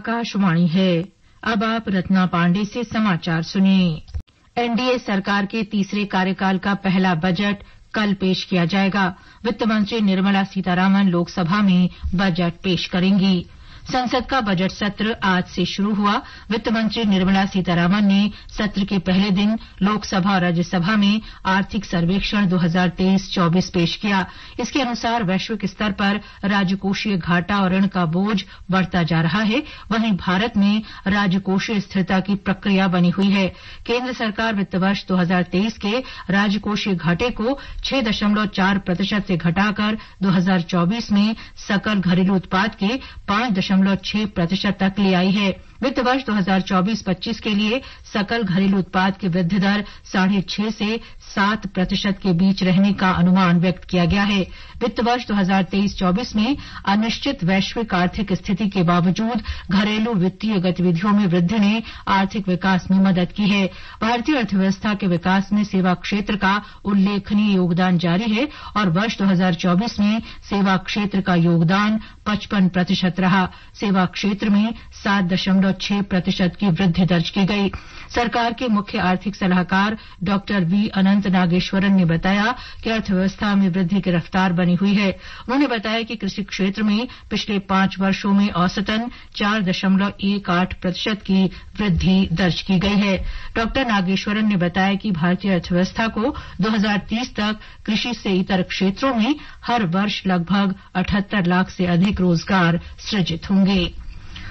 आकाशवाणी है। अब आप रत्ना पांडे से समाचार सुनिए। एनडीए सरकार के तीसरे कार्यकाल का पहला बजट कल पेश किया जाएगा। वित्त मंत्री निर्मला सीतारामन लोकसभा में बजट पेश करेंगी। संसद का बजट सत्र आज से शुरू हुआ। वित्त मंत्री निर्मला सीतारामन ने सत्र के पहले दिन लोकसभा और राज्यसभा में आर्थिक सर्वेक्षण 2023-24 पेश किया। इसके अनुसार वैश्विक स्तर पर राजकोषीय घाटा और ऋण का बोझ बढ़ता जा रहा है। वहीं भारत में राजकोषीय स्थिरता की प्रक्रिया बनी हुई है। केंद्र सरकार वित्त वर्ष 2023 के राजकोषीय घाटे को 6.4% से घटाकर 2024 में सकल घरेलू उत्पाद के 5.6% तक ले आई है। वित्त वर्ष 2024-25 के लिए सकल घरेलू उत्पाद की वृद्धि दर 6.5 से 7% के बीच रहने का अनुमान व्यक्त किया गया है। वित्त वर्ष 2023-24 में अनिश्चित वैश्विक आर्थिक स्थिति के बावजूद घरेलू वित्तीय गतिविधियों में वृद्धि ने आर्थिक विकास में मदद की है। भारतीय अर्थव्यवस्था के विकास में सेवा क्षेत्र का उल्लेखनीय योगदान जारी है और वर्ष 2024 में सेवा क्षेत्र का योगदान 55% रहा। सेवा क्षेत्र में 7.6% की वृद्धि दर्ज की गई। सरकार के मुख्य आर्थिक सलाहकार डॉक्टर वी अनंत नागेश्वरन ने बताया कि अर्थव्यवस्था में वृद्धि की रफ्तार बनी हुई है। उन्होंने बताया कि कृषि क्षेत्र में पिछले 5 वर्षों में औसतन 4.18% की वृद्धि दर्ज की गई है। डॉक्टर नागेश्वरन ने बताया कि भारतीय अर्थव्यवस्था को 2030 तक कृषि से इतर क्षेत्रों में हर वर्ष लगभग 78 लाख से अधिक रोजगार सृजित होंगे।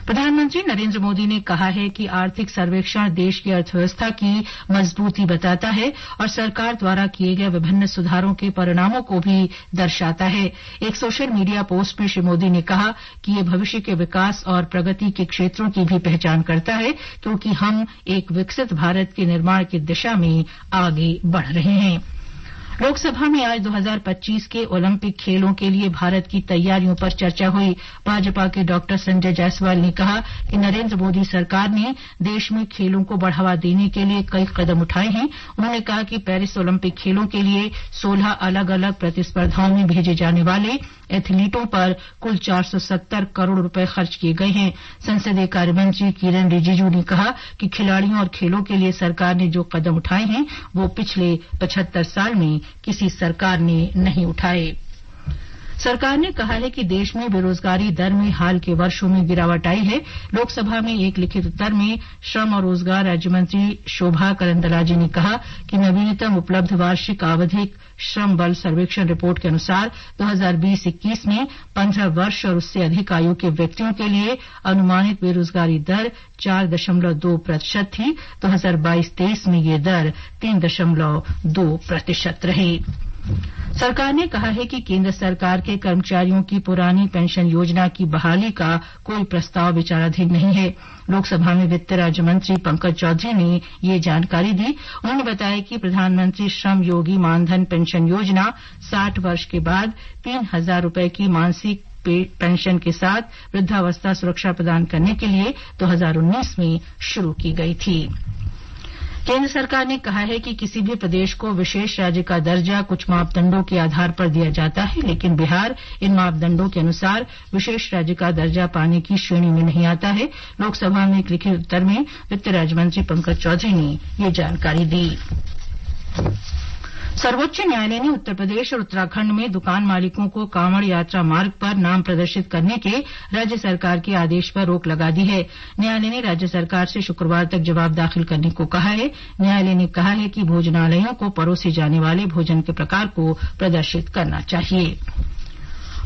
प्रधानमंत्री नरेंद्र मोदी ने कहा है कि आर्थिक सर्वेक्षण देश की अर्थव्यवस्था की मजबूती बताता है और सरकार द्वारा किए गए विभिन्न सुधारों के परिणामों को भी दर्शाता है। एक सोशल मीडिया पोस्ट में श्री मोदी ने कहा कि ये भविष्य के विकास और प्रगति के क्षेत्रों की भी पहचान करता है, क्योंकि हम एक विकसित भारत के निर्माण की दिशा में आगे बढ़ रहे हैं। लोकसभा में आज 2025 के ओलंपिक खेलों के लिए भारत की तैयारियों पर चर्चा हुई। भाजपा के डॉक्टर संजय जायसवाल ने कहा कि नरेंद्र मोदी सरकार ने देश में खेलों को बढ़ावा देने के लिए कई कदम उठाए हैं। उन्होंने कहा कि पेरिस ओलंपिक खेलों के लिए 16 अलग अलग प्रतिस्पर्धाओं में भेजे जाने वाले एथलीटों पर कुल 470 करोड़ रुपए खर्च किए गए हैं। संसदीय कार्यमंत्री किरेन रिजिजू ने कहा कि खिलाड़ियों और खेलों के लिए सरकार ने जो कदम उठाए हैं वो पिछले 75 साल में किसी सरकार ने नहीं उठाए। सरकार ने कहा है कि देश में बेरोजगारी दर में हाल के वर्षों में गिरावट आई है। लोकसभा में एक लिखित उत्तर में श्रम और रोजगार राज्य मंत्री शोभा करंदलाजे ने कहा कि नवीनतम उपलब्ध वार्षिक आवधिक श्रम बल सर्वेक्षण रिपोर्ट के अनुसार 2020-21 में 15 वर्ष और उससे अधिक आयु के व्यक्तियों के लिए अनुमानित बेरोजगारी दर 4.2% थी। 2022-23 में ये दर 3.2% रही। सरकार ने कहा है कि केंद्र सरकार के कर्मचारियों की पुरानी पेंशन योजना की बहाली का कोई प्रस्ताव विचाराधीन नहीं है। लोकसभा में वित्त राज्य मंत्री पंकज चौधरी ने ये जानकारी दी। उन्होंने बताया कि प्रधानमंत्री श्रम योगी मानधन पेंशन योजना 60 वर्ष के बाद 3,000 रुपए की मासिक पेंशन के साथ वृद्धावस्था सुरक्षा प्रदान करने के लिए 2019 में शुरू की गई थी। केंद्र सरकार ने कहा है कि किसी भी प्रदेश को विशेष राज्य का दर्जा कुछ मापदंडों के आधार पर दिया जाता है, लेकिन बिहार इन मापदंडों के अनुसार विशेष राज्य का दर्जा पाने की श्रेणी में नहीं आता है। लोकसभा में एक लिखित उत्तर में वित्त राज्य मंत्री पंकज चौधरी ने ये जानकारी दी। सर्वोच्च न्यायालय ने उत्तर प्रदेश और उत्तराखंड में दुकान मालिकों को कांवड़ यात्रा मार्ग पर नाम प्रदर्शित करने के राज्य सरकार के आदेश पर रोक लगा दी है। न्यायालय ने राज्य सरकार से शुक्रवार तक जवाब दाखिल करने को कहा है। न्यायालय ने कहा है कि भोजनालयों को परोसे जाने वाले भोजन के प्रकार को प्रदर्शित करना चाहिए।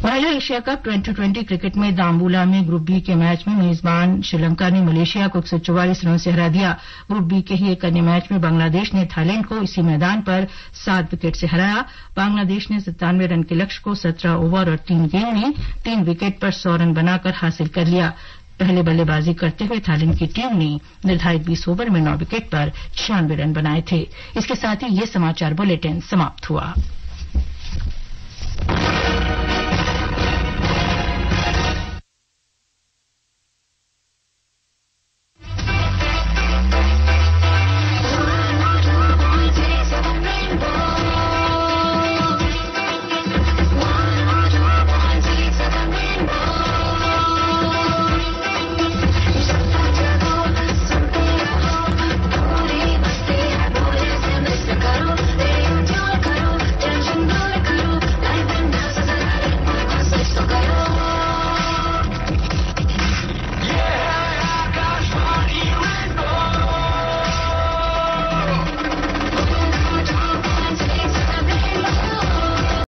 महिला एशिया कप 2020 क्रिकेट में दाम्बुला में ग्रुप बी के मैच में मेजबान श्रीलंका ने मलेशिया को 144 रनों से हरा दिया। ग्रुप बी के ही एक अन्य मैच में बांग्लादेश ने थाईलैंड को इसी मैदान पर 7 विकेट से हराया। बांग्लादेश ने 97 रन के लक्ष्य को 17 ओवर और 3 गेंद में 3 विकेट पर 100 रन बनाकर हासिल कर लिया। पहले बल्लेबाजी करते हुए थाईलैंड की टीम ने निर्धारित 20 ओवर में 9 विकेट पर 96 रन बनाए थे। इसके साथ ही ये समाचार बुलेटिन समाप्त हुआ।